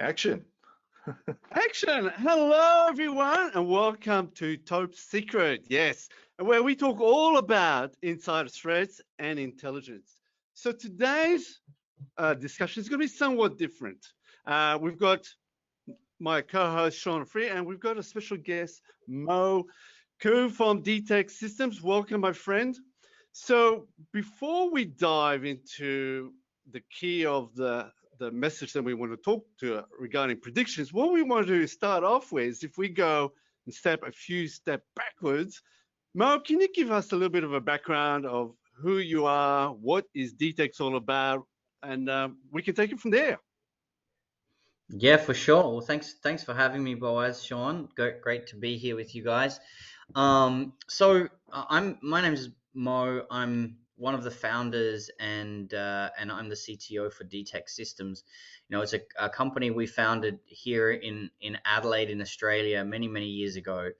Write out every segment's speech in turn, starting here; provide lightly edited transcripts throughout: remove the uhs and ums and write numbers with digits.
Action. Action! Hello, everyone, and welcome to Top Secret. Yes, where we talk all about insider threats and intelligence. So today's discussion is going to be somewhat different. We've got my co-host Sean Free, and we've got a special guest, Mo Koo from DTEC Systems. Welcome, my friend. So before we dive into the key of the message that we want to talk to regarding predictions, what we want to start off with is if we go and step a few steps backwards. Mo, can you give us a little bit of a background of who you are, what is DTEX all about, and we can take it from there. Yeah, for sure. Well, thanks for having me, Boaz, Sean. Great to be here with you guys. My name is Mo. I'm one of the founders and I'm the CTO for DTEC Systems. You know, it's a company we founded here in Adelaide in Australia many years ago.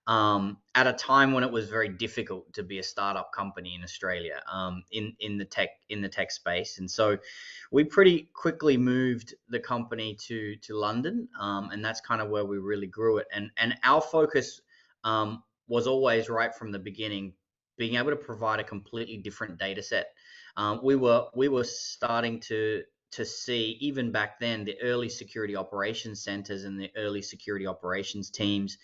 At a time when it was very difficult to be a startup company in Australia, in the tech space, and so we pretty quickly moved the company to London, and that's kind of where we really grew it. And our focus was always right from the beginning, being able to provide a completely different data set. We were starting to see, even back then, the early security operations centers and the early security operations teams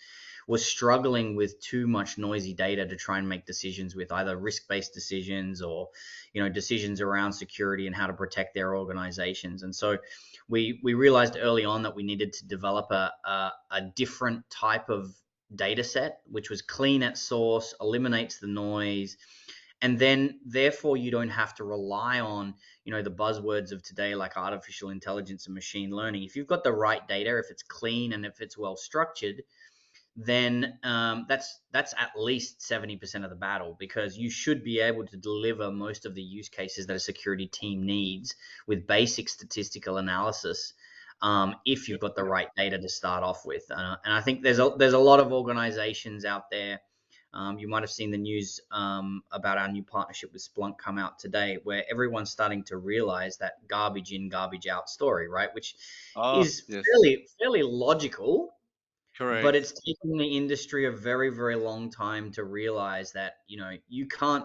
was struggling with too much noisy data to try and make decisions with either risk-based decisions or, you know, decisions around security and how to protect their organizations. And so we realized early on that we needed to develop a different type of data set, which was clean at source, eliminates the noise, and then therefore you don't have to rely on, you know, the buzzwords of today like artificial intelligence and machine learning. If you've got the right data, if it's clean and if it's well structured, then that's at least 70% of the battle, because you should be able to deliver most of the use cases that a security team needs with basic statistical analysis, if you've got the right data to start off with. And I think there's a lot of organizations out there. You might have seen the news about our new partnership with Splunk come out today, where everyone's starting to realize that garbage in, garbage out story, right? Which is fairly logical. Correct. But it's taken the industry a very long time to realize that, you know, you can't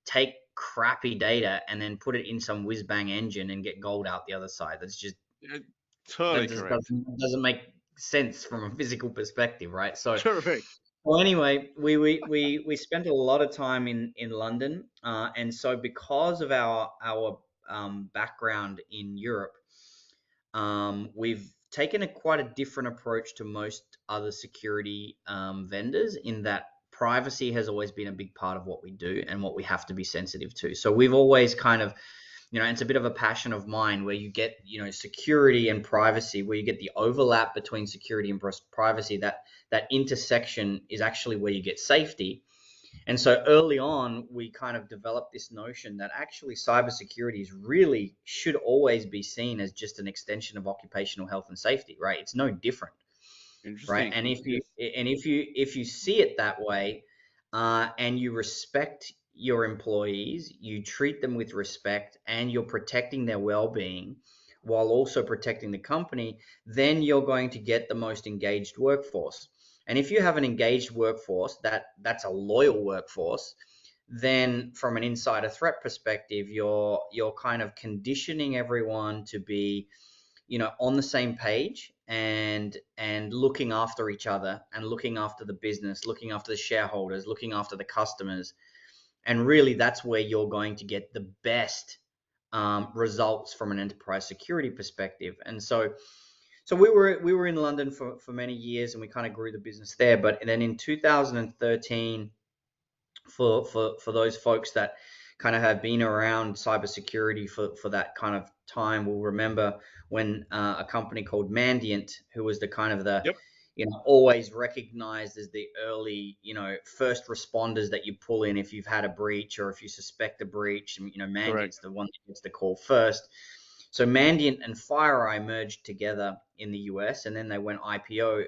take crappy data and then put it in some whiz bang engine and get gold out the other side. That's just totally correct. Doesn't make sense from a physical perspective, right? So correct. Well, anyway, we spent a lot of time in London, and so because of our background in Europe, we've taken quite a different approach to most other security vendors, in that privacy has always been a big part of what we do and what we have to be sensitive to. So we've always kind of, you know, it's a bit of a passion of mine where you get, you know, security and privacy, where you get the overlap between security and privacy, that intersection is actually where you get safety. And so early on, we kind of developed this notion that actually cybersecurity should always be seen as just an extension of occupational health and safety, right? It's no different, right? And if you see it that way, and you respect your employees, you treat them with respect, and you're protecting their well-being while also protecting the company, then you're going to get the most engaged workforce. And if you have an engaged workforce, that's a loyal workforce, then from an insider threat perspective, you're kind of conditioning everyone to be, you know, on the same page and looking after each other and looking after the business, looking after the shareholders, looking after the customers. And really, that's where you're going to get the best results from an enterprise security perspective. And so we were in London for many years, and we kind of grew the business there. But then in 2013, for those folks that kind of have been around cybersecurity for that kind of time, will remember when a company called Mandiant, who was the kind of the you know, always recognized as the early, you know, first responders that you pull in if you've had a breach or if you suspect a breach. You know, Mandiant's the one that gets the call first. So Mandiant and FireEye merged together in the US, and then they went IPO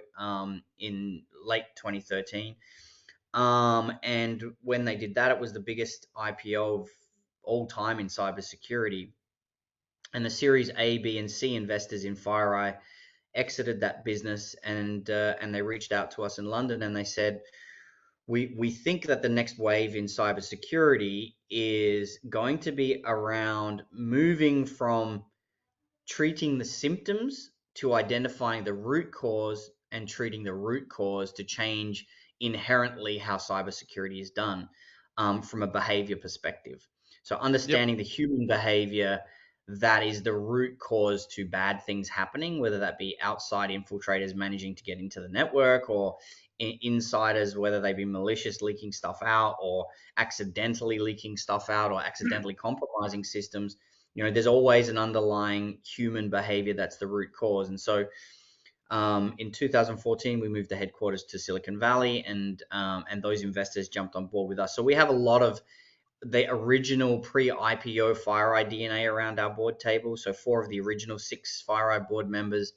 in late 2013. And when they did that, it was the biggest IPO of all time in cybersecurity. And the Series A, B, and C investors in FireEye exited that business, and they reached out to us in London, and they said, we think that the next wave in cybersecurity is going to be around moving from treating the symptoms to identifying the root cause and treating the root cause to change inherently how cybersecurity is done, from a behavior perspective. So Yep. understanding the human behavior that is the root cause to bad things happening, whether that be outside infiltrators managing to get into the network, or insiders, whether they be malicious leaking stuff out, or accidentally leaking stuff out, or accidentally compromising systems. There's always an underlying human behavior that's the root cause. And so in 2014, we moved the headquarters to Silicon Valley, and those investors jumped on board with us. So we have a lot of the original pre-IPO FireEye DNA around our board table. So 4 of the original 6 FireEye board members,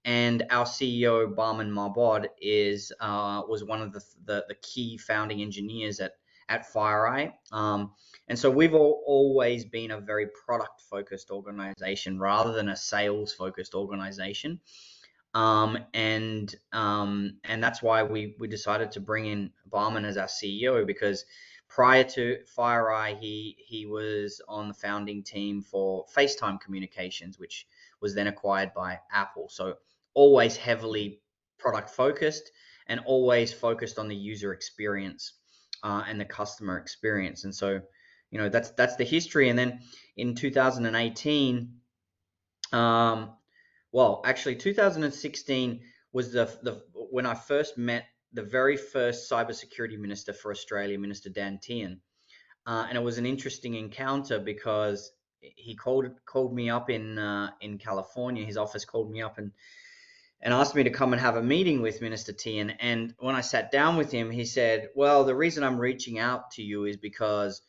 and our CEO Barman Marbod was one of the key founding engineers at FireEye. And so we've always been a very product-focused organization rather than a sales-focused organization. And that's why we decided to bring in Barman as our CEO, because prior to FireEye, he was on the founding team for FaceTime Communications, which was then acquired by Apple. So always heavily product-focused, and always focused on the user experience and the customer experience. And so, that's the history. And then in 2018, well, actually, 2016 was the when I first met the very first cybersecurity minister for Australia, Minister Dan Tehan. And it was an interesting encounter because he called me up in California. His office called me up and asked me to come and have a meeting with Minister Tehan. And when I sat down with him, he said, "Well, the reason I'm reaching out to you is because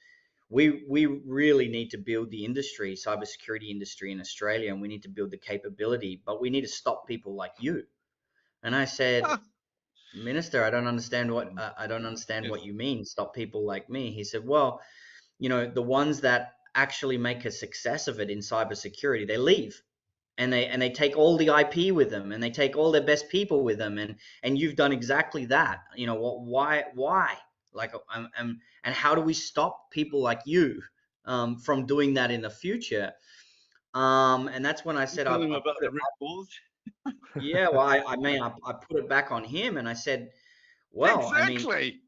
we really need to build the industry, cybersecurity industry in Australia, and we need to build the capability, but we need to stop people like you." And I said, Ah, "Minister, I don't understand yes. what you mean, stop people like me." He said, "Well, the ones that actually make a success of it in cybersecurity, they leave, and they take all the IP with them, and they take all their best people with them, and you've done exactly that. Why? Like, and how do we stop people like you from doing that in the future?" And that's when I You said, tell I him about put the it root back. cause. Yeah, well, I mean, I put it back on him, and I said, well, I mean, Exactly.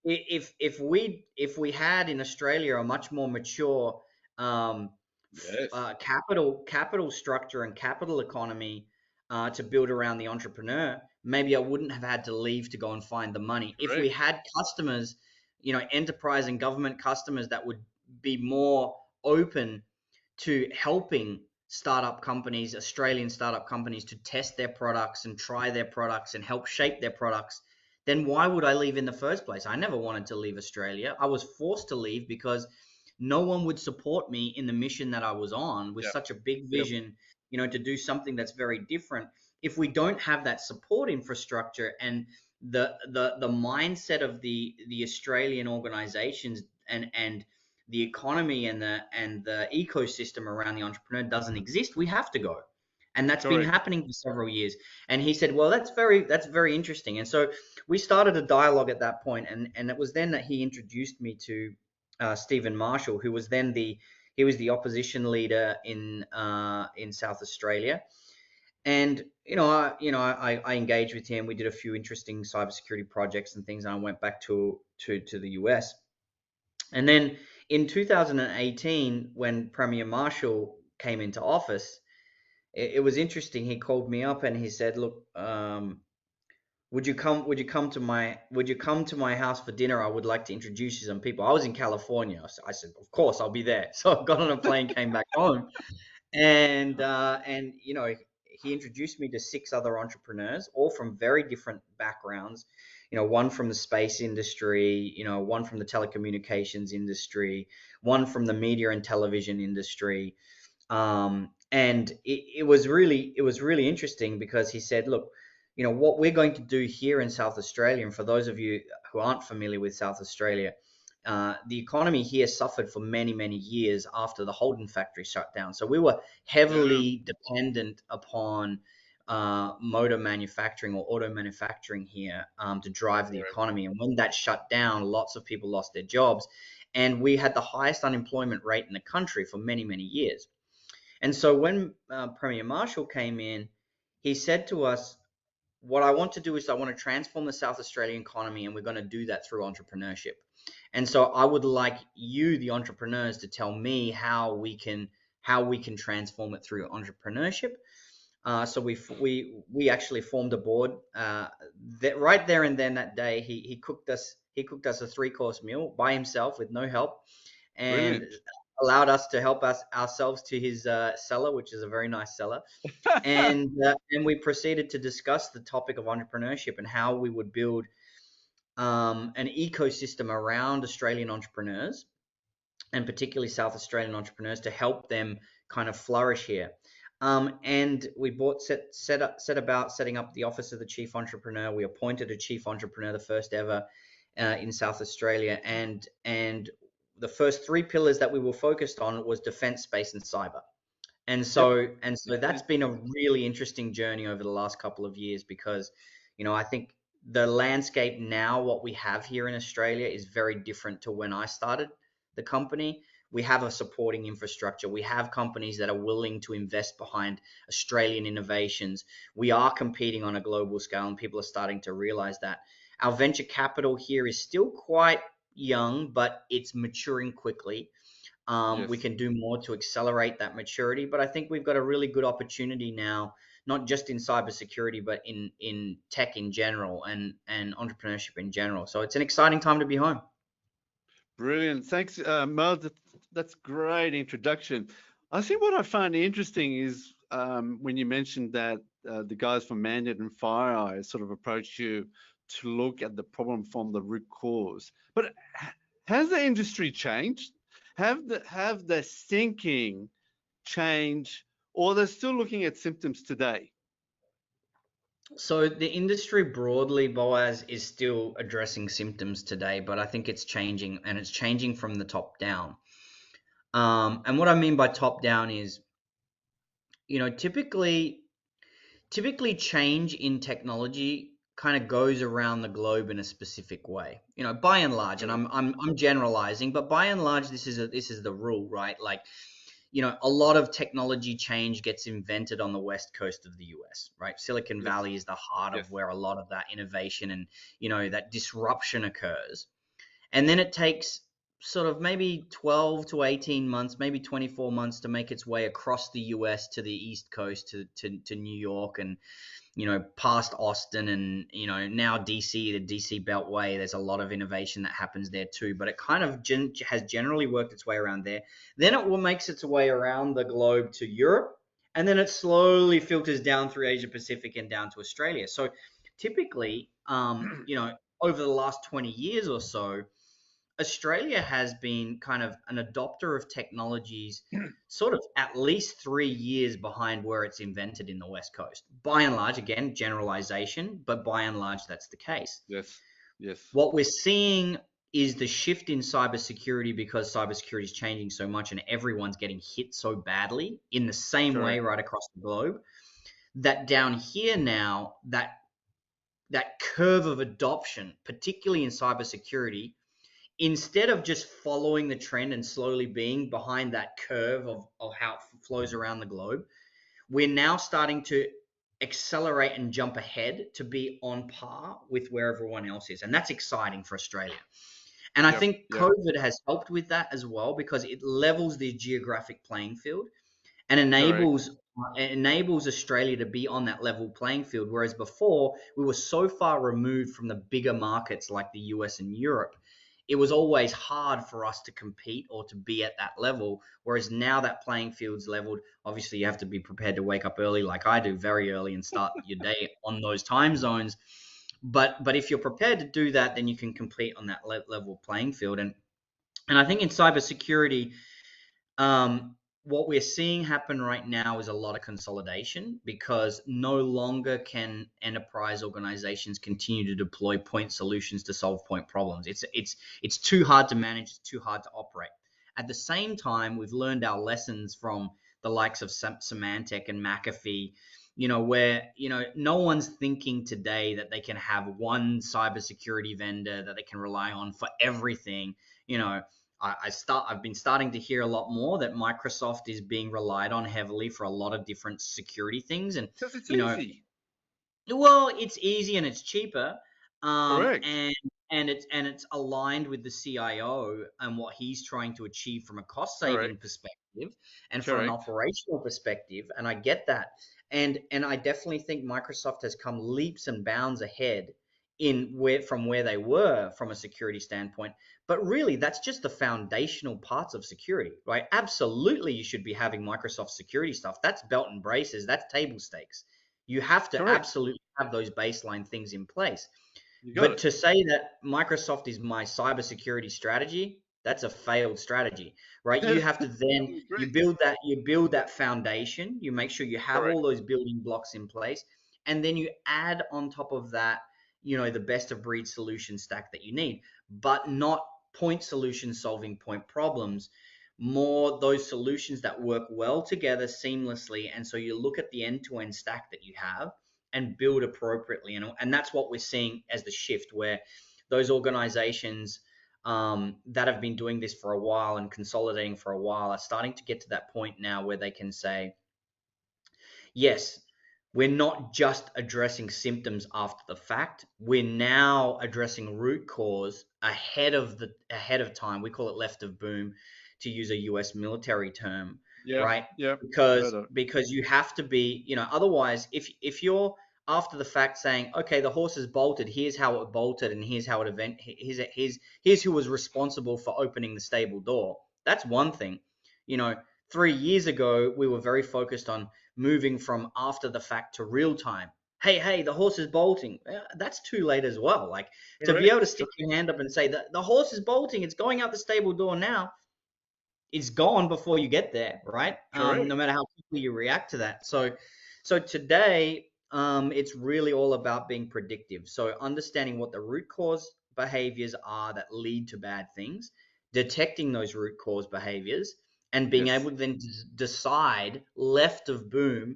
if we had in Australia a much more mature Yes. capital structure and capital economy to build around the entrepreneur, maybe I wouldn't have had to leave to go and find the money. If we Correct. had customers, enterprise and government customers that would be more open to helping Australian startup companies, to test their products and try their products and help shape their products, then why would I leave in the first place? I never wanted to leave Australia. I was forced to leave because no one would support me in the mission that I was on, with Yep. such a big Yep. vision, to do something that's very different. If we don't have that support infrastructure and the mindset of the Australian organizations, and the economy and the ecosystem around the entrepreneur doesn't exist, we have to go. And that's been Correct. happening for several years. And he said, well, that's very interesting. And so we started a dialogue at that point, and it was then that he introduced me to Stephen Marshall, who was then he was the opposition leader in South Australia. And I engaged with him. We did a few interesting cybersecurity projects and things, and I went back to the US. And then in 2018, when Premier Marshall came into office, it was interesting. He called me up and he said, "Look, would you come to my house for dinner? I would like to introduce you to some people." I was in California. So I said, "Of course, I'll be there." So I got on a plane, came back home, and he introduced me to 6 other entrepreneurs, all from very different backgrounds. One from the space industry, one from the telecommunications industry, one from the media and television industry. And it was really interesting, because he said, "Look, what we're going to do here in South Australia," and for those of you who aren't familiar with South Australia, the economy here suffered for many, many years after the Holden factory shut down. So we were Yeah. heavily dependent upon motor manufacturing or auto manufacturing here to drive the economy. And when that shut down, lots of people lost their jobs. And we had the highest unemployment rate in the country for many, many years. And so when Premier Marshall came in, he said to us, what I want to do is I want to transform the South Australian economy, and we're going to do that through entrepreneurship. And so I would like you, the entrepreneurs, to tell me how we can transform it through entrepreneurship. So we actually formed a board that right there and then that day. He cooked us a 3-course meal by himself with no help, and Brilliant. allowed us to help ourselves to his cellar, which is a very nice cellar. And we proceeded to discuss the topic of entrepreneurship and how we would build an ecosystem around Australian entrepreneurs, and particularly South Australian entrepreneurs, to help them kind of flourish here. And we set about setting up the office of the chief entrepreneur. We appointed a chief entrepreneur, the first ever in South Australia, and the first 3 pillars that we were focused on was defense, space, and cyber. And so that's been a really interesting journey over the last couple of years, because, I think the landscape now, what we have here in Australia, is very different to when I started the company. We have a supporting infrastructure. We have companies that are willing to invest behind Australian innovations. We are competing on a global scale, and people are starting to realize that. Our venture capital here is still quite young, but it's maturing quickly. We can do more to accelerate that maturity, but I think we've got a really good opportunity now, not just in cybersecurity, but in tech in general and entrepreneurship in general. So it's an exciting time to be home. Brilliant. Thanks, Mel. That's great introduction. I think what I find interesting is when you mentioned that the guys from Mandate and FireEye sort of approached you to look at the problem from the root cause. But has the industry changed? Have the thinking changed, or they're still looking at symptoms today? So the industry broadly, Boaz, is still addressing symptoms today, but I think it's changing, and it's changing from the top down. And what I mean by top down is, typically change in technology kind of goes around the globe in a specific way. By and large, and I'm generalizing, but by and large, this is the rule, right? Like, a lot of technology change gets invented on the west coast of the US, right? Silicon Valley is the heart of where a lot of that innovation and, that disruption occurs. And then it takes sort of maybe 12 to 18 months, maybe 24 months to make its way across the US to the East Coast, to New York, and, past Austin, and, now DC, the DC Beltway. There's a lot of innovation that happens there too, but it kind of has generally worked its way around there. Then it makes its way around the globe to Europe, and then it slowly filters down through Asia Pacific and down to Australia. So typically, over the last 20 years or so, Australia has been kind of an adopter of technologies sort of at least 3 years behind where it's invented in the West Coast. By and large, again, generalization, but by and large, that's the case. Yes. What we're seeing is the shift in cybersecurity, because cybersecurity is changing so much and everyone's getting hit so badly in the same way right across the globe, that down here now, that curve of adoption, particularly in cybersecurity, instead of just following the trend and slowly being behind that curve of how it flows around the globe, we're now starting to accelerate and jump ahead to be on par with where everyone else is. And that's exciting for Australia. And I think COVID has helped with that as well, because it levels the geographic playing field and enables Australia to be on that level playing field. Whereas before, we were so far removed from the bigger markets like the US and Europe, it was always hard for us to compete or to be at that level. Whereas now that playing field's leveled, obviously you have to be prepared to wake up early, like I do, very early, and start your day on those time zones. But if you're prepared to do that, then you can compete on that level playing field. And I think in cybersecurity, what we're seeing happen right now is a lot of consolidation, because no longer can enterprise organizations continue to deploy point solutions to solve point problems. It's too hard to manage. It's too hard to operate. At the same time, we've learned our lessons from the likes of Symantec and McAfee, where, no one's thinking today that they can have one cybersecurity vendor that they can rely on for everything. I've been starting to hear a lot more that Microsoft is being relied on heavily for a lot of different security things. And, Because it's you know, easy. well, it's easy and it's cheaper, Correct. and it's aligned with the CIO and what he's trying to achieve from a cost saving Correct. perspective and from an Correct. operational perspective, and I get that, and I definitely think Microsoft has come leaps and bounds ahead from where they were from a security standpoint. But really, that's just the foundational parts of security, right? Absolutely, you should be having Microsoft security stuff. That's belt and braces. That's table stakes. You have to Correct. absolutely have those baseline things in place. You got But it. to say that Microsoft is my cybersecurity strategy, that's a failed strategy, right? You have to then Great. you build that foundation, you make sure you have Correct. all those building blocks in place, and then you add on top of that, the best of breed solution stack that you need, but not point solution solving point problems, more those solutions that work well together seamlessly. And so you look at the end-to-end stack that you have and build appropriately. And that's what we're seeing as the shift, where those organizations that have been doing this for a while and consolidating for a while are starting to get to that point now where they can say, yes, we're not just addressing symptoms after the fact. We're now addressing root cause ahead of time. We call it left of boom, to use a US military term, Yeah. right? Yeah. Because Better. because you have to be, otherwise, if you're after the fact saying, okay, the horse is bolted, here's how it bolted, and here's how it here's who was responsible for opening the stable door. That's one thing. 3 years ago, we were very focused on moving from after the fact to real time. Hey, the horse is bolting. That's too late as well. Like, to be able to Correct. stick your hand up and say that the horse is bolting, it's going out the stable door now, it's gone before you get there, right? No Correct. matter how quickly you react to that. So today, it's really all about being predictive. So understanding what the root cause behaviors are that lead to bad things, detecting those root cause behaviors, and being Yes. able to then decide left of boom,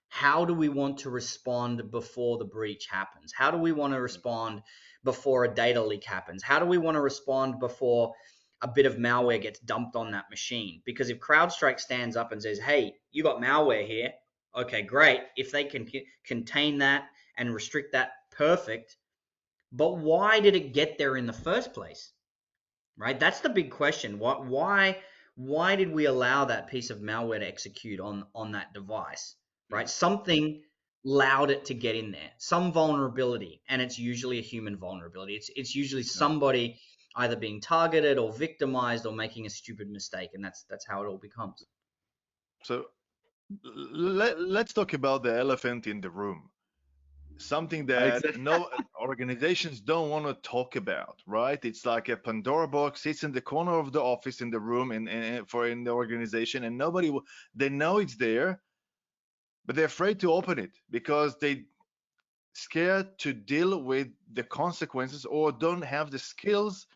how do we want to respond before the breach happens? How do we want to respond before a data leak happens? How do we want to respond before a bit of malware gets dumped on that machine? Because if CrowdStrike stands up and says, hey, you got malware here, okay, great. If they can contain that and restrict that, perfect. But why did it get there in the first place? Right? That's the big question. Why did we allow that piece of malware to execute on that device? Right? Something allowed it to get in there. Some vulnerability, and it's usually a human vulnerability. It's usually Yeah. somebody either being targeted or victimized or making a stupid mistake, and that's how it all becomes. So let's talk about the elephant in the room. Something that Exactly. no organizations don't want to talk about, right? It's like a Pandora box sits in the corner of the office in the room in the organization, and they know it's there, but they're afraid to open it because they scared to deal with the consequences or don't have the skills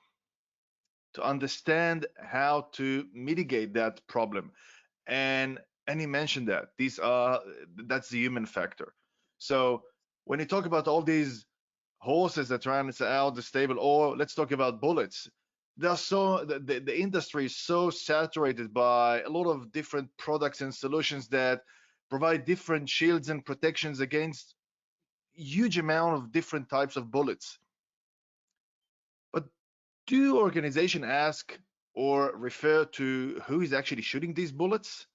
to understand how to mitigate that problem. And he mentioned that that's the human factor. So when you talk about all these horses that run out the stable, or let's talk about bullets, the industry is so saturated by a lot of different products and solutions that provide different shields and protections against huge amount of different types of bullets. But do organization ask or refer to who is actually shooting these bullets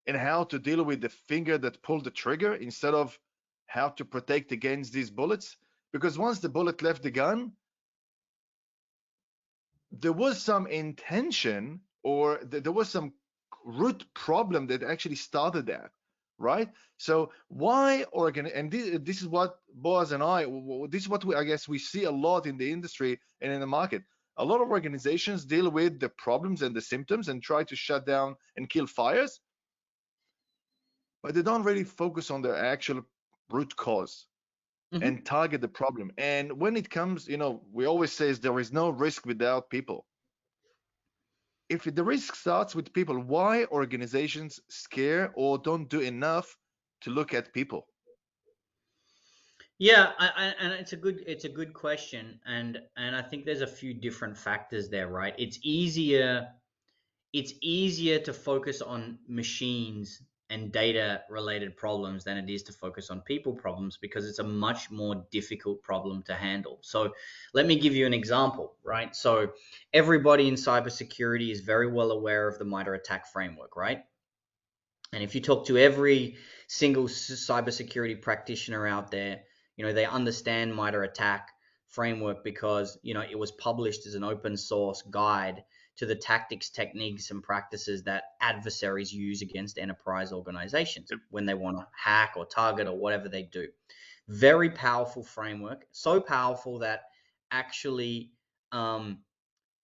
and how to deal with the finger that pulled the trigger instead of how to protect against these bullets? Because once the bullet left the gun, there was some intention or there was some root problem that actually started that, right? So why and this is what Boaz and this is what I guess we see a lot in the industry and in the market. A lot of organizations deal with the problems and the symptoms and try to shut down and kill fires, but they don't really focus on the actual root cause Mm-hmm. and target the problem. And when it comes, we always say there is no risk without people. If the risk starts with people, why organizations scare or don't do enough to look at people? Yeah, and it's a good question, and I think there's a few different factors there, right? It's easier to focus on machines and data related problems than it is to focus on people problems because it's a much more difficult problem to handle. So let me give you an example, right? So everybody in cybersecurity is very well aware of the MITRE ATT&CK framework, right? And if you talk to every single cybersecurity practitioner out there, they understand MITRE ATT&CK framework because, it was published as an open source guide to the tactics, techniques, and practices that adversaries use against enterprise organizations when they want to hack or target or whatever they do. Very powerful framework, so powerful that actually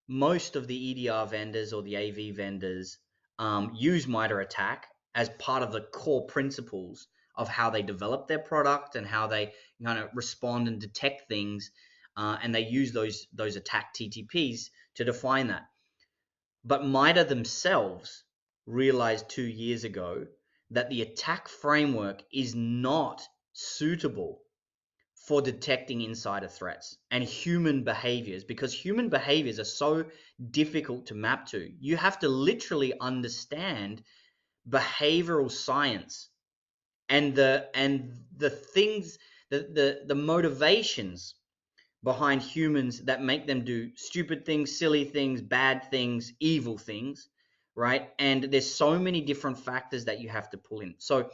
most of the EDR vendors or the AV vendors use MITRE ATT&CK as part of the core principles of how they develop their product and how they kind of respond and detect things, and they use those attack TTPs to define that. But MITRE themselves realized 2 years ago that the attack framework is not suitable for detecting insider threats and human behaviors, because human behaviors are so difficult to map to. You have to literally understand behavioral science and the things, the motivations behind humans that make them do stupid things, silly things, bad things, evil things, right? And there's so many different factors that you have to pull in. So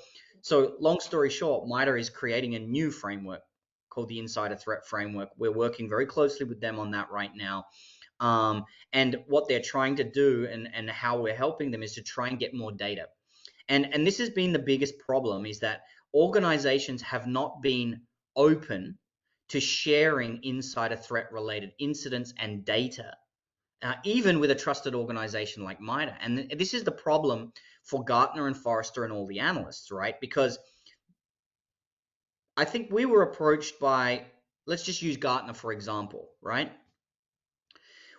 long story short, MITRE is creating a new framework called the Insider Threat Framework. We're working very closely with them on that right now. And what they're trying to do and how we're helping them is to try and get more data. And this has been the biggest problem, is that organizations have not been open to sharing insider threat related incidents and data, even with a trusted organization like MITRE. And this is the problem for Gartner and Forrester and all the analysts, right? Because I think we were approached by, let's just use Gartner for example, right?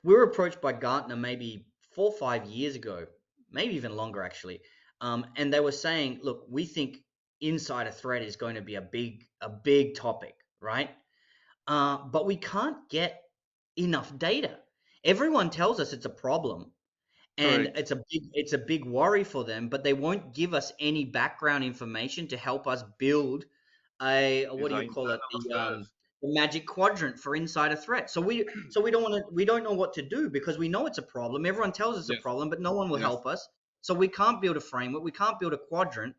We were approached by Gartner maybe 4 or 5 years ago, maybe even longer actually. And they were saying, look, we think insider threat is going to be a big topic, right? But we can't get enough data. Everyone tells us it's a problem, and Correct. it's a big worry for them, but they won't give us any background information to help us build a, what do you call it, the magic quadrant for insider threat. So we don't know what to do because we know it's a problem. Everyone tells us Yes. a problem, but no one will Yes. help us. So we can't build a framework, we can't build a quadrant.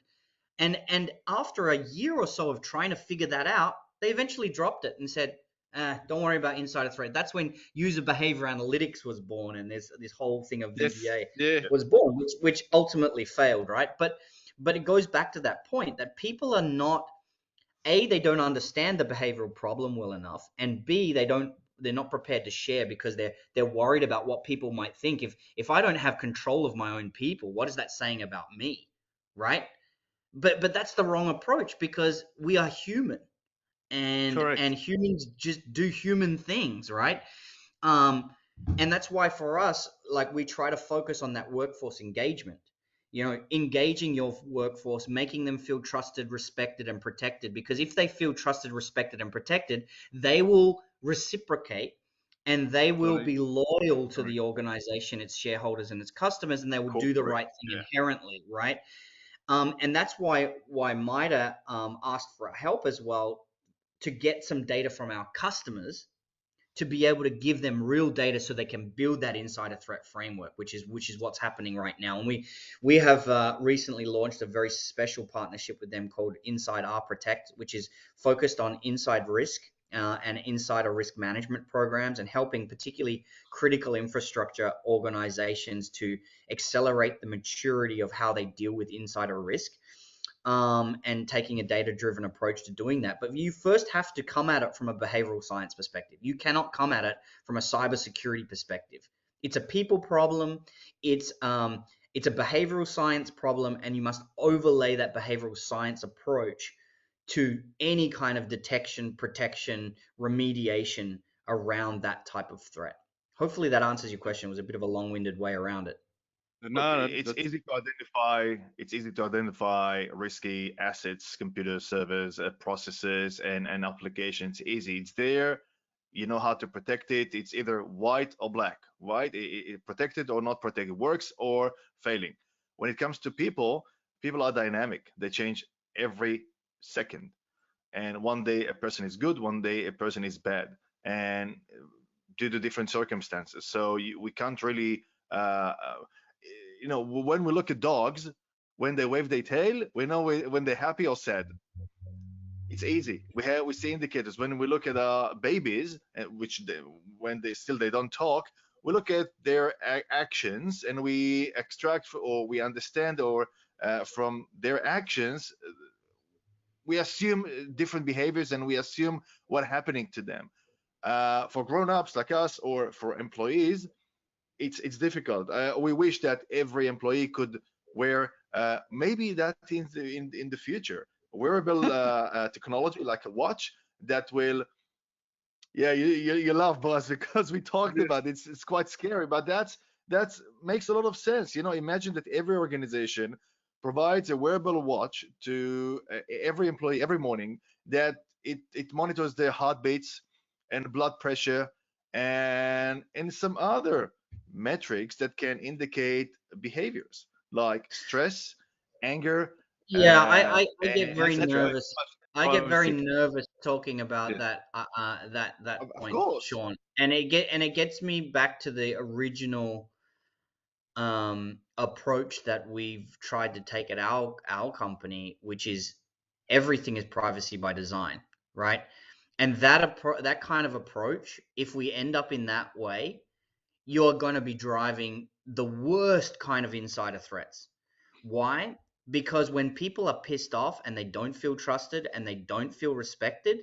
And after a year or so of trying to figure that out, they eventually dropped it and said, don't worry about insider threat. That's when user behavior analytics was born, and this whole thing of Yes. VBA Yeah. was born, which ultimately failed, right? But it goes back to that point that people are not, A, they don't understand the behavioral problem well enough, and B, they're not prepared to share because they're worried about what people might think. If I don't have control of my own people, what is that saying about me, right? But that's the wrong approach, because we are human, and Correct. humans just do human things, right? Um, and that's why for us, like, we try to focus on that workforce engagement. Engaging your workforce, making them feel trusted, respected, and protected. Because if they feel trusted, respected, and protected, they will reciprocate, and they will Correct. be loyal to the organization, its shareholders, and its customers, and they will do the right thing inherently, right? And that's why MITRE asked for help as well, to get some data from our customers to be able to give them real data so they can build that insider threat framework, which is what's happening right now. And we have recently launched a very special partnership with them called Inside R Protect, which is focused on inside risk and insider risk management programs, and helping particularly critical infrastructure organizations to accelerate the maturity of how they deal with insider risk. And taking a data-driven approach to doing that. But you first have to come at it from a behavioral science perspective. You cannot come at it from a cybersecurity perspective. It's a people problem. It's a behavioral science problem, and you must overlay that behavioral science approach to any kind of detection, protection, remediation around that type of threat. Hopefully that answers your question. It was a bit of a long-winded way around it. Look, No, that's it's easy to identify risky assets, computer servers, processes, and applications. Easy. It's there. You know how to protect it. It's either white or black, right? Protected or not protected, works or failing. When it comes to people, people are dynamic. They change every second. And one day a person is good, one day a person is bad, and due to different circumstances. So we can't really when we look at dogs, when they wave their tail, we know when they're happy or sad. It's easy. We see indicators when we look at babies, when they don't talk. We look at their actions and we extract or we understand or from their actions we assume different behaviors and we assume what happening to them. For grown-ups like us or for employees, it's difficult. We wish that every employee could wear maybe that in the future wearable technology like a watch that will. Yeah, you love Boaz because we talked yes. about it. It's quite scary, but that's makes a lot of sense. Imagine that every organization provides a wearable watch to every employee every morning that it monitors their heartbeats and blood pressure and some other metrics that can indicate behaviors like stress, anger, Yeah, I get and very etc. nervous. I get very Privacy. nervous talking about Yes. that Of point, course, Sean. And it gets me back to the original approach that we've tried to take at our company, which is everything is privacy by design, right? And that kind of approach, if we end up in that way, you're going to be driving the worst kind of insider threats. Why? Because when people are pissed off and they don't feel trusted and they don't feel respected,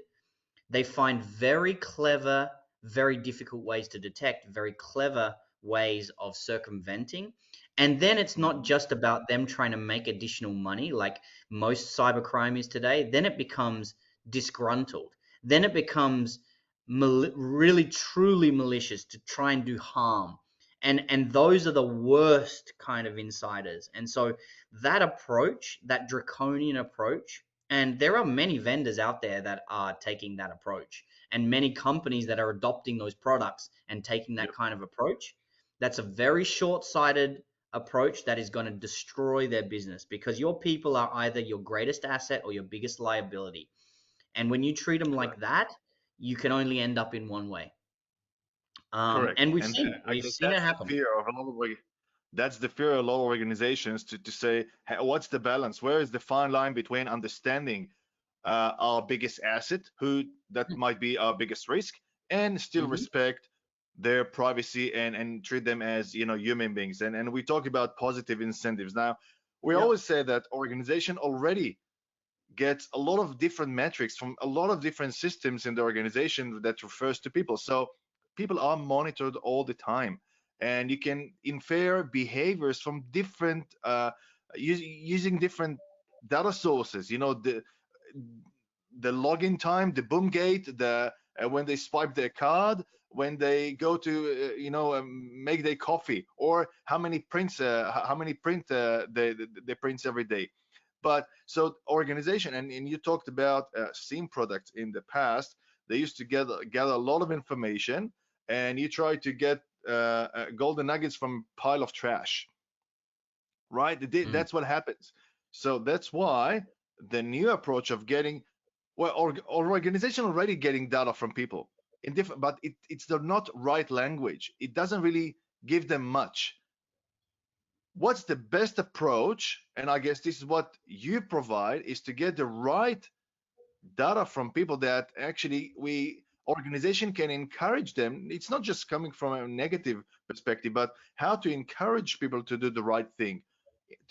they find very clever, very difficult ways to detect, very clever ways of circumventing. And then it's not mhm, just about them trying to make additional money like most cybercrime is today. Then it becomes disgruntled. Then it becomes really truly malicious to try and do harm. And those are the worst kind of insiders. And so that approach, that draconian approach, and there are many vendors out there that are taking that approach, and many companies that are adopting those products and taking that yep, kind of approach. That's a very short sighted approach that is going to destroy their business because your people are either your greatest asset or your biggest liability. And when you treat them like correct. that, you can only end up in one way. Correct. And we've And seen it. I We've guess seen it happen. that's the fear of a lot of organizations to say, "Hey, what's the balance? Where is the fine line between understanding our biggest asset, who that might be our biggest risk, and still Hmm. respect their privacy and treat them as human beings?" And we talk about positive incentives. Now, we Yep. always say that organization already gets a lot of different metrics from a lot of different systems in the organization that refers to people. So people are monitored all the time, and you can infer behaviors from different using different data sources. The login time, the boom gate, the when they swipe their card, when they go to make their coffee, or how many print they print every day. But so organization, and you talked about SIEM products in the past. They used to gather a lot of information, and you try to get golden nuggets from pile of trash, right? Mm. That's what happens. So that's why the new approach of getting or organization already getting data from people in different, but it's the not right language. It doesn't really give them much. What's the best approach? And I guess this is what you provide, is to get the right data from people that actually we organization can encourage them. It's not just coming from a negative perspective, but how to encourage people to do the right thing.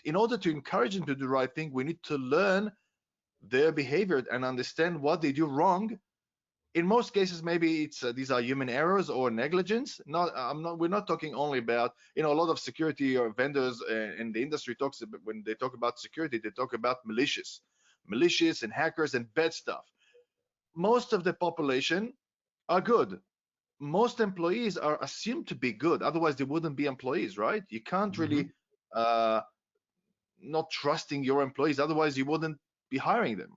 In order to encourage them to do the right thing, we need to learn their behavior and understand what they do wrong. In most cases, maybe it's these are human errors or negligence. We're not talking only about, a lot of security or vendors in the industry talks about, when they talk about security, they talk about malicious and hackers and bad stuff. Most of the population are good. Most employees are assumed to be good, otherwise they wouldn't be employees, right? You can't Hmm. really uh, not trusting your employees. Otherwise, you wouldn't be hiring them.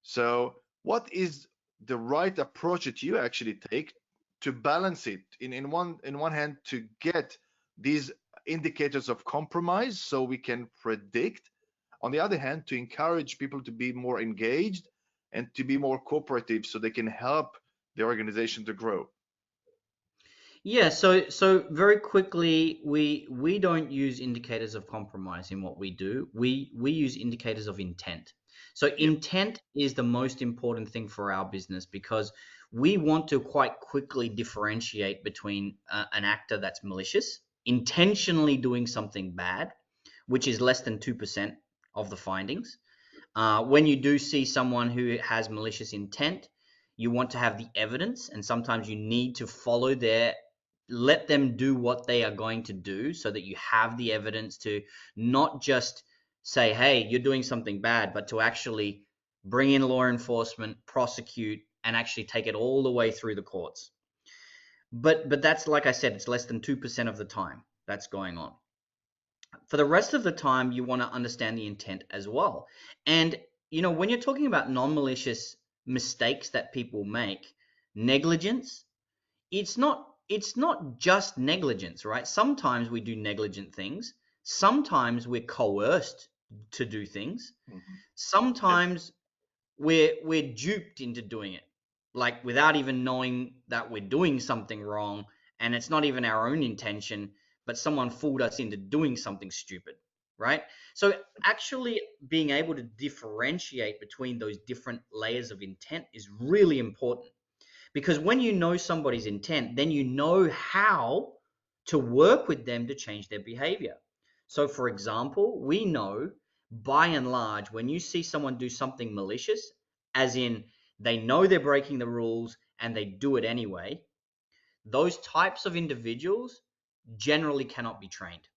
So, what is the right approach that you actually take to balance it? In one hand, to get these indicators of compromise so we can predict. On the other hand, to encourage people to be more engaged and to be more cooperative so they can help the organization to grow. Yeah, so very quickly, we don't use indicators of compromise in what we do. We use indicators of intent. So Yep. intent is the most important thing for our business because we want to quite quickly differentiate between an actor that's malicious, intentionally doing something bad, which is less than 2% of the findings. When you do see someone who has malicious intent, you want to have the evidence, and sometimes you need to follow let them do what they are going to do so that you have the evidence to not just say, hey, you're doing something bad, but to actually bring in law enforcement, prosecute, and actually take it all the way through the courts. But that's, like I said, it's less than 2% of the time that's going on. For the rest of the time, you want to understand the intent as well. And, when you're talking about non-malicious mistakes that people make, negligence, it's not just negligence, right? Sometimes we do negligent things. Sometimes we're coerced to do things. Mhm. Sometimes we're duped into doing it, like without even knowing that we're doing something wrong, and it's not even our own intention, but someone fooled us into doing something stupid, right? So actually being able to differentiate between those different layers of intent is really important, because when you know somebody's intent, then you know how to work with them to change their behavior. So, for example, we know by and large, when you see someone do something malicious, as in they know they're breaking the rules and they do it anyway, those types of individuals generally cannot be trained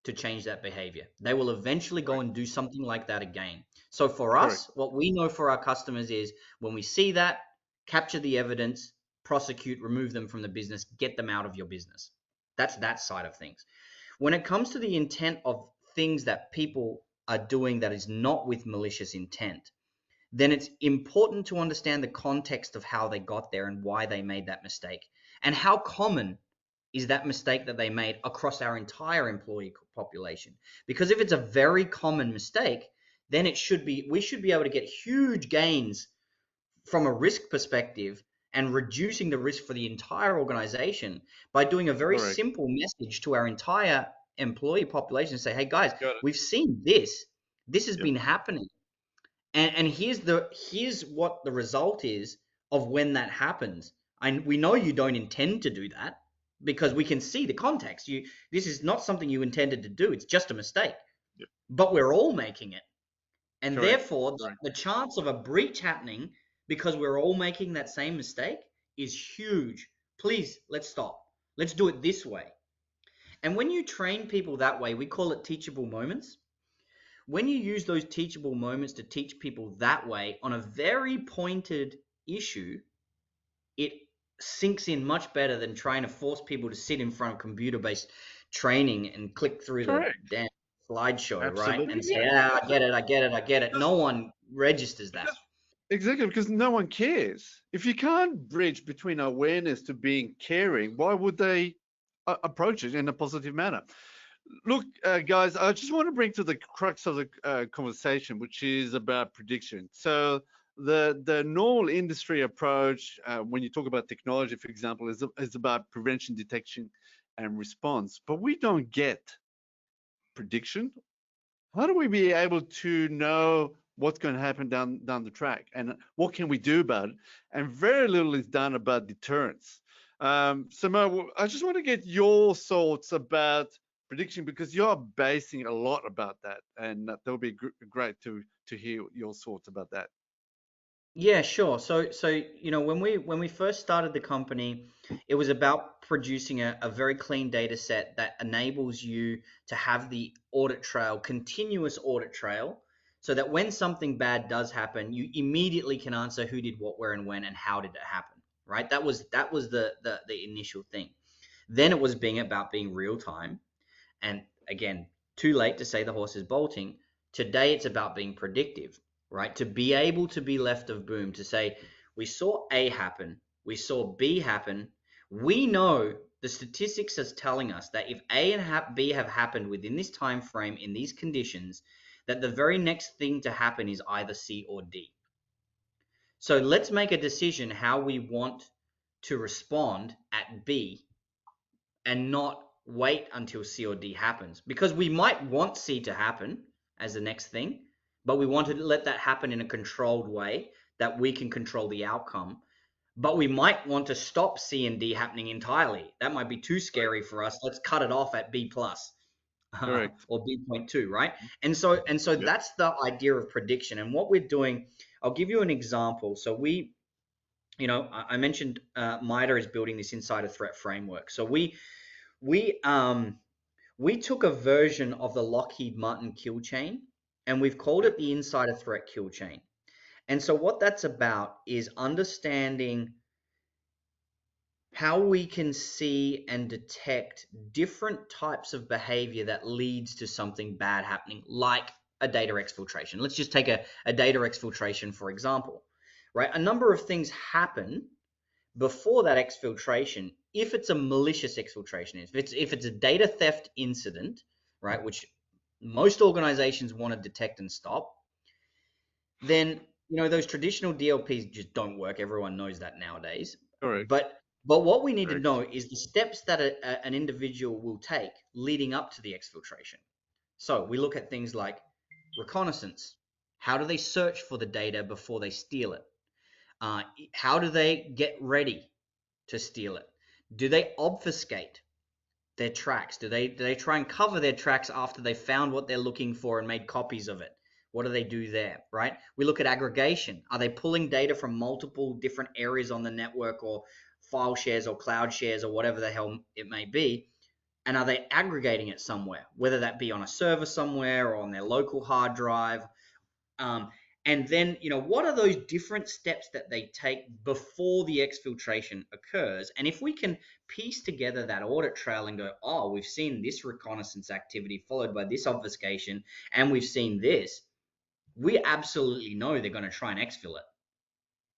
to change that behavior. They will eventually go Right. and do something like that again. So for Correct. us, what we know for our customers is when we see that, capture the evidence, prosecute, remove them from the business, get them out of your business. That's that side of things. When it comes to the intent of things that people are doing that is not with malicious intent, then it's important to understand the context of how they got there and why they made that mistake, and how common is that mistake that they made across our entire employee population. Because if it's a very common mistake, then we should be able to get huge gains from a risk perspective and reducing the risk for the entire organization by doing a very Correct. simple message to our entire employee population. Say, hey guys, Got it. we've seen this has Yep. been happening, and here's what the result is of when that happens. And we know you don't intend to do that because we can see the context. This is not something you intended to do. It's just a mistake. Yep. But we're all making it. And Correct. therefore, Correct. the chance of a breach happening because we're all making that same mistake is huge. Please, let's stop. Let's do it this way. And when you train people that way, we call it teachable moments. When you use those teachable moments to teach people that way on a very pointed issue, it sinks in much better than trying to force people to sit in front of computer-based training and click through the Correct. damn slideshow, right? Absolutely. And say, Yeah. ah, I get it, I get it, I get it. Because, No one registers that. because exactly, because no one cares. If you can't bridge between awareness to being caring, why would they approach it in a positive manner? Look, guys, I just want to bring to the crux of the conversation, which is about prediction. So the normal industry approach, when you talk about technology, for example, is about prevention, detection, and response. But we don't get prediction. How do we be able to know what's going to happen down the track, and what can we do about it? And very little is done about deterrence. So Mo, I just want to get your thoughts about prediction, because you're basing a lot about that, and that would be great to hear your thoughts about that. Yeah, sure. So when we first started the company, it was about producing a very clean data set that enables you to have the audit trail, continuous audit trail, so that when something bad does happen, you immediately can answer who did what, where, and when, and how did it happen, right? That was the initial thing. Then it was being real time, and again, too late to say the horse is bolting. Today, it's about being predictive, right? To be able to be left of boom, to say, we saw A happen, we saw B happen. We know the statistics is telling us that if A and B have happened within this time frame in these conditions, that the very next thing to happen is either C or D. So let's make a decision how we want to respond at B and not wait until C or D happens, because we might want C to happen as the next thing, but we want to let that happen in a controlled way that we can control the outcome. But we might want to stop C and D happening entirely. That might be too scary for us. Let's cut it off at B plus or B.2, right? And so that's the idea of prediction. And what we're doing, I'll give you an example. So I mentioned MITRE is building this insider threat framework. So we took a version of the Lockheed Martin kill chain, and we've called it the insider threat kill chain. And so what that's about is understanding how we can see and detect different types of behavior that leads to something bad happening, like a data exfiltration. Let's just take a data exfiltration, for example, right? A number of things happen before that exfiltration, if it's a malicious exfiltration, if it's a data theft incident, right, which most organizations want to detect and stop, then those traditional DLPs just don't work. Everyone knows that nowadays. Correct. But what we need to know is the steps that an individual will take leading up to the exfiltration. So we look at things like reconnaissance. How do they search for the data before they steal it? How do they get ready to steal it? Do they obfuscate their tracks? Do they try and cover their tracks after they found what they're looking for and made copies of it? What do they do there, right? We look at aggregation. Are they pulling data from multiple different areas on the network, or file shares or cloud shares or whatever the hell it may be? And are they aggregating it somewhere, whether that be on a server somewhere or on their local hard drive? And then, what are those different steps that they take before the exfiltration occurs? And if we can piece together that audit trail and go, oh, we've seen this reconnaissance activity followed by this obfuscation, and we've seen this, we absolutely know they're going to try and exfil it.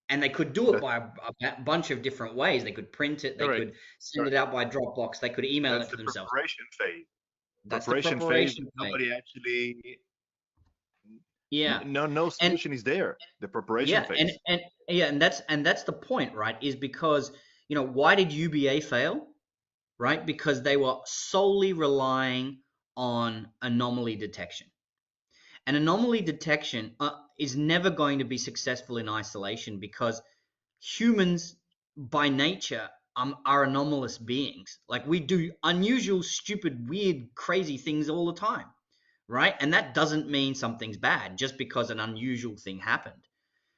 And they could do it by a bunch of different ways. They could print it. They could send it out by Dropbox. They could email it to themselves. That's the preparation phase. Nobody actually. Yeah. No solution is there. The preparation phase. And that's the point, right? Is because why did UBA fail? Right? Because they were solely relying on anomaly detection. And anomaly detection is never going to be successful in isolation, because humans by nature are anomalous beings. Like, we do unusual, stupid, weird, crazy things all the time, right? And that doesn't mean something's bad just because an unusual thing happened,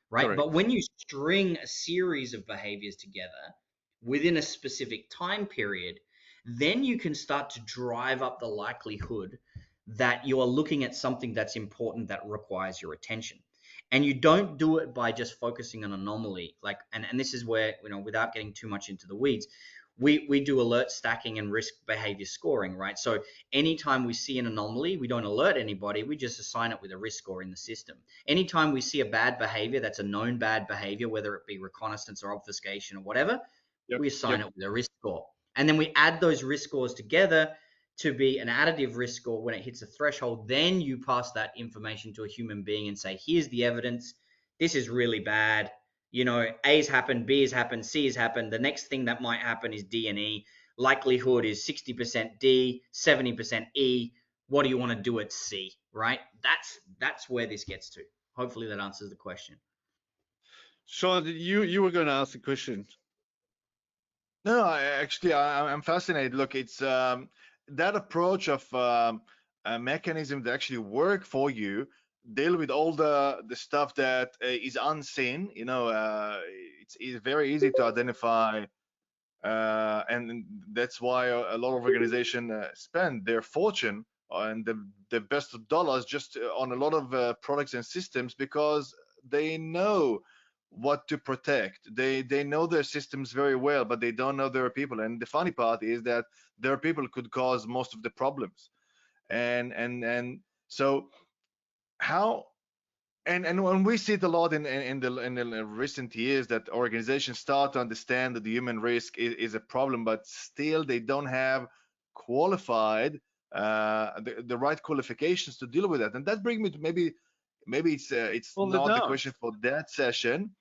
right? Correct. But when you string a series of behaviors together within a specific time period, then you can start to drive up the likelihood that you are looking at something that's important that requires your attention. And you don't do it by just focusing on anomaly. And this is where, without getting too much into the weeds, we do alert stacking and risk behavior scoring, right? So anytime we see an anomaly, we don't alert anybody. We just assign it with a risk score in the system. Anytime we see a bad behavior, that's a known bad behavior, whether it be reconnaissance or obfuscation or whatever, we assign it with a risk score. And then we add those risk scores together to be an additive risk score. When it hits a threshold, then you pass that information to a human being and say, here's the evidence. This is really bad. A's happened, B has happened, C has happened. The next thing that might happen is D and E. Likelihood is 60% D, 70% E. What do you want to do at C, right? That's where this gets to. Hopefully that answers the question. Sean, you were going to ask a question. No, I'm fascinated. Look, it's that approach of a mechanism that actually work for you, deal with all the stuff that is unseen. It's very easy to identify, and that's why a lot of organizations spend their fortune and the best of dollars just on a lot of products and systems, because they know what to protect. They know their systems very well, but they don't know their people. And the funny part is that their people could cause most of the problems. and so how and when we see it a lot in the recent years that organizations start to understand that the human risk is a problem, but still they don't have qualified the right qualifications to deal with that. And that brings me to maybe it's Well, they not the don't. question for that session,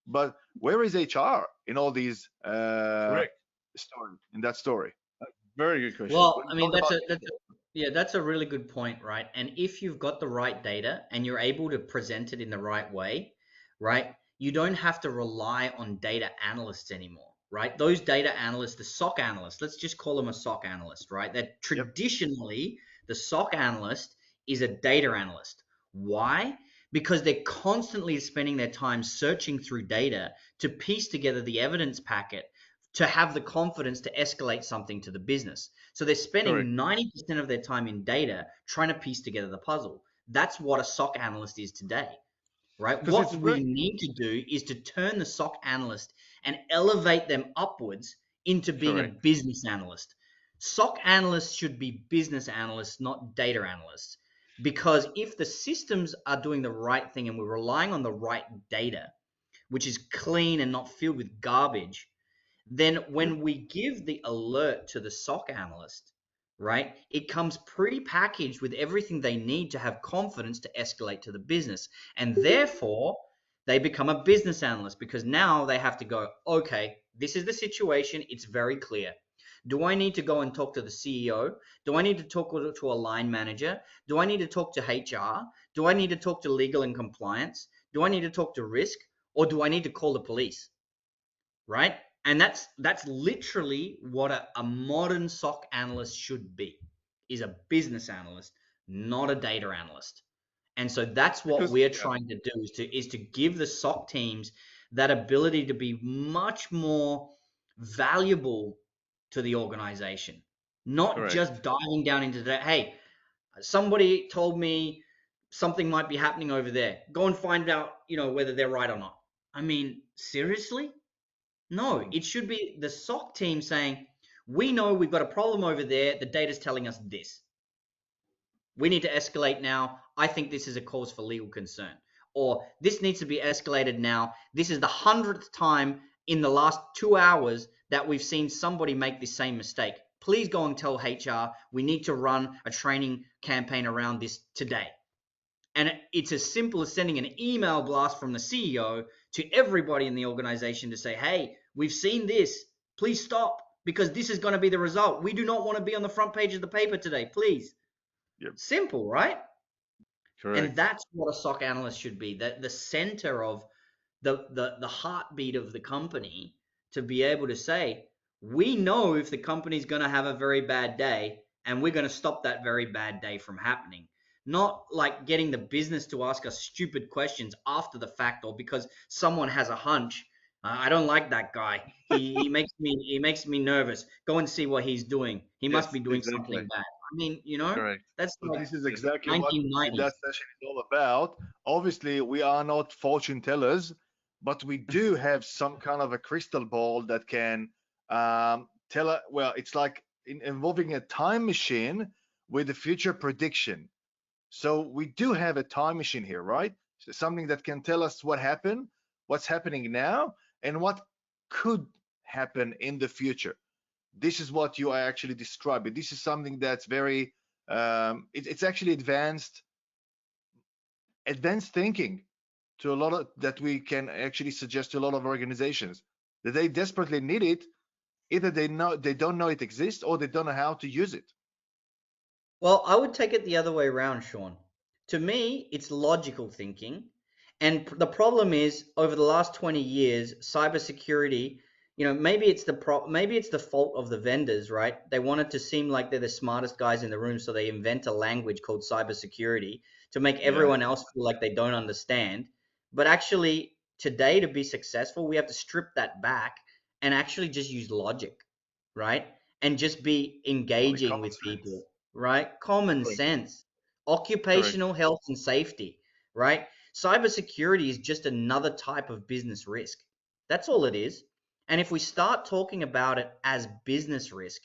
but where is HR in all these Correct. story in that story? Very good question. Well, When I you mean, talk about that's a really good point, right? And if you've got the right data and you're able to present it in the right way, right, you don't have to rely on data analysts anymore, right? Those data analysts, the SOC analysts, let's just call them a SOC analyst, right? That yep, traditionally the SOC analyst is a data analyst. Why? Because they're constantly spending their time searching through data to piece together the evidence packet to have the confidence to escalate something to the business. So they're correct. spending 90% of their time in data trying to piece together the puzzle. That's what a SOC analyst is today, right? Because it's What we very need to do is to turn the SOC analyst and elevate them upwards into being a correct. business analyst. SOC analysts should be business analysts, not data analysts. Because if the systems are doing the right thing and we're relying on the right data, which is clean and not filled with garbage, then Yep. when we give the alert to the SOC analyst, right, it comes pre-packaged with everything they need to have confidence to escalate to the business. And therefore, they become a business analyst because now they have to go, okay, this is the situation. It's very clear. Do I need to go and talk to the CEO? Do I need to talk to a line manager? Do I need to talk to HR? Do I need to talk to legal and compliance? Do I need to talk to risk? Or do I need to call the police? Right? And that's literally what a modern SOC analyst should be, is a business analyst, not a data analyst. And so that's what Because we're Yeah, trying to do is to give the SOC teams that ability to be much more valuable to the organization, not correct. just diving down into that. Hey, somebody told me something might be happening over there. Go and find out, whether they're right or not. I mean, seriously? No, Mhm. it should be the SOC team saying, we know we've got a problem over there. The data's telling us this. We need to escalate now. I think this is a cause for legal concern. Or this needs to be escalated now. This is the 100th time in the last 2 hours that we've seen somebody make this same mistake. Please go and tell HR we need to run a training campaign around this today. And it's as simple as sending an email blast from the CEO to everybody in the organization to say, hey, we've seen this. Please stop because this is going to be the result. We do not want to be on the front page of the paper today. Please. Yep, Simple, right? And correct. that's what a SOC analyst should be, the center of the heartbeat of the company, to be able to say, we know if the company's going to have a very bad day and we're going to stop that very bad day from happening. Not like getting the business to ask us stupid questions after the fact or because someone has a hunch. I don't like that guy. He makes me nervous. Go and see what he's doing. He must Yes, be doing exactly. something bad. I mean, Correct. that's So like this is exactly what that 1990s. session is all about. Obviously, we are not fortune tellers, but we do have some kind of a crystal ball that can tell us. Well, it's like involving a time machine with a future prediction. So we do have a time machine here, right? So something that can tell us what happened, what's happening now, and what could happen in the future. This is what you are actually describing. This is something that's very it's actually advanced thinking to a lot of that we can actually suggest to a lot of organizations that they desperately need it. Either they don't know it exists or they don't know how to use it. Well, I would take it the other way around, Sean. To me, it's logical thinking. And the problem is, over the last 20 years, cybersecurity, maybe it's the fault of the vendors, right? They want it to seem like they're the smartest guys in the room, so they invent a language called cybersecurity to make Yeah, everyone else feel like they don't understand. But actually, today, to be successful, we have to strip that back and actually just use logic, right? And just be like engaging common with sense. people, right? Common Correct. sense, Correct. occupational health and safety, right? Cybersecurity is just another type of business risk. That's all it is. And if we start talking about it as business risk,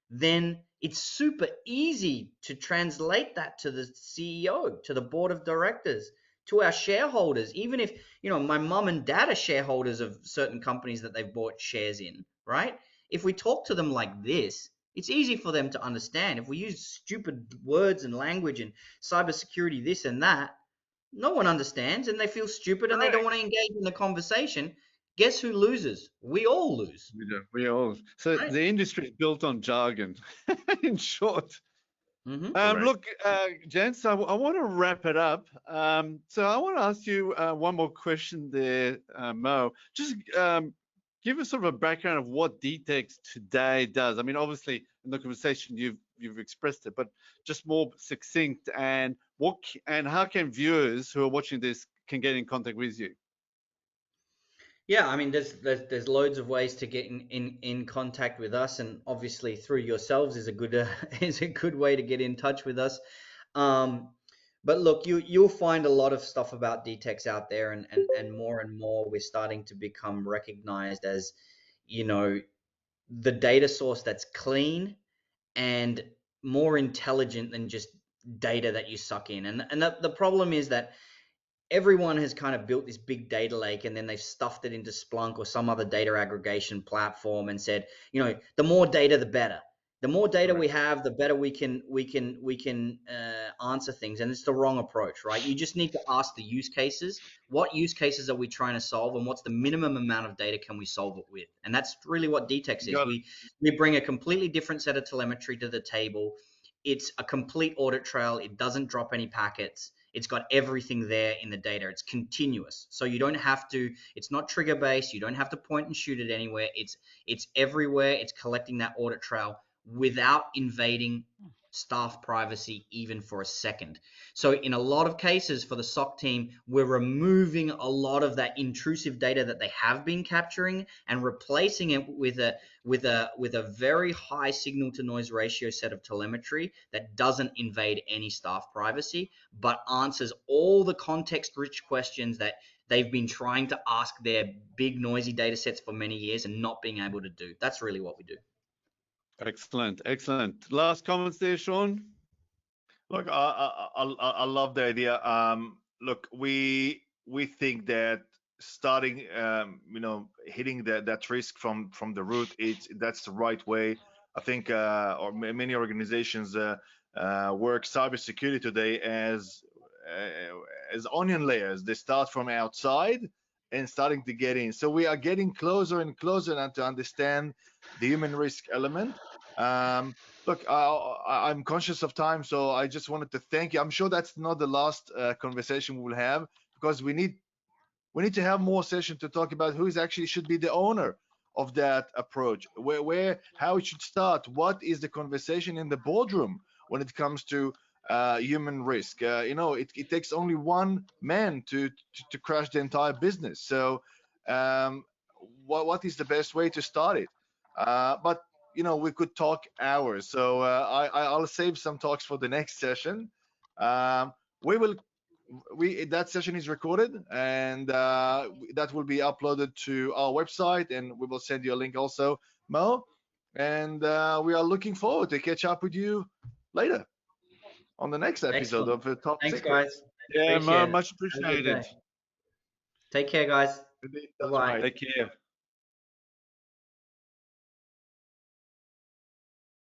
then It's super easy to translate that to the CEO, to the board of directors, to our shareholders. Even if, my mum and dad are shareholders of certain companies that they've bought shares in, right? If we talk to them like this, it's easy for them to understand. If we use stupid words and language and cybersecurity, this and that, no one understands and they feel stupid and they don't want to engage in the conversation. Guess who loses? We all lose. We all. So Right. the industry is built on jargon, in short. Mm-hmm. Look, gents, I want to wrap it up. So I want to ask you one more question there, Mo. Just give us sort of a background of what DTEX today does. I mean, obviously, in the conversation you've expressed it, but just more succinct, and how can viewers who are watching this can get in contact with you? Yeah, I mean, there's loads of ways to get in contact with us, and obviously through yourselves is a good is a good way to get in touch with us. But look, you'll find a lot of stuff about DTEX out there, and more we're starting to become recognized as, the data source that's clean and more intelligent than just data that you suck in. And the problem is that everyone has kind of built this big data lake and then they've stuffed it into Splunk or some other data aggregation platform and said, the more data, the better. The more data we have, the better we can answer things. And it's the wrong approach, right? You just need to ask the use cases. What use cases are we trying to solve, and what's the minimum amount of data can we solve it with? And that's really what DTEX is. We bring a completely different set of telemetry to the table. It's a complete audit trail. It doesn't drop any packets. It's got everything there in the data. It's continuous. So you don't have to, it's not trigger based. You don't have to point and shoot it anywhere. It's everywhere. It's collecting that audit trail without invading staff privacy even for a second. So in a lot of cases for the SOC team, we're removing a lot of that intrusive data that they have been capturing and replacing it with a very high signal to noise ratio set of telemetry that doesn't invade any staff privacy, but answers all the context rich questions that they've been trying to ask their big noisy data sets for many years and not being able to do. That's really what we do. Excellent. Last comments there, Sean? Look, I love the idea. Look, we think that starting, hitting that risk from the root, that's the right way. I think, or many organizations work cybersecurity today as onion layers. They start from outside and starting to get in. So we are getting closer and closer now to understand the human risk element. Look, I'm conscious of time, so I just wanted to thank you. I'm sure that's not the last conversation we'll have, because we need to have more sessions to talk about who is actually should be the owner of that approach, how it should start, what is the conversation in the boardroom when it comes to human risk. It takes only one man to crash the entire business. So what is the best way to start it? But we could talk hours, so I'll save some talks for the next session. That session is recorded, and that will be uploaded to our website, and we will send you a link also, Mo. And we are looking forward to catch up with you later on the next episode of Top Thanks, Secret. guys. Yeah, Mo, Appreciate it. much appreciated. Take care, guys. Indeed, Bye-bye. Take care.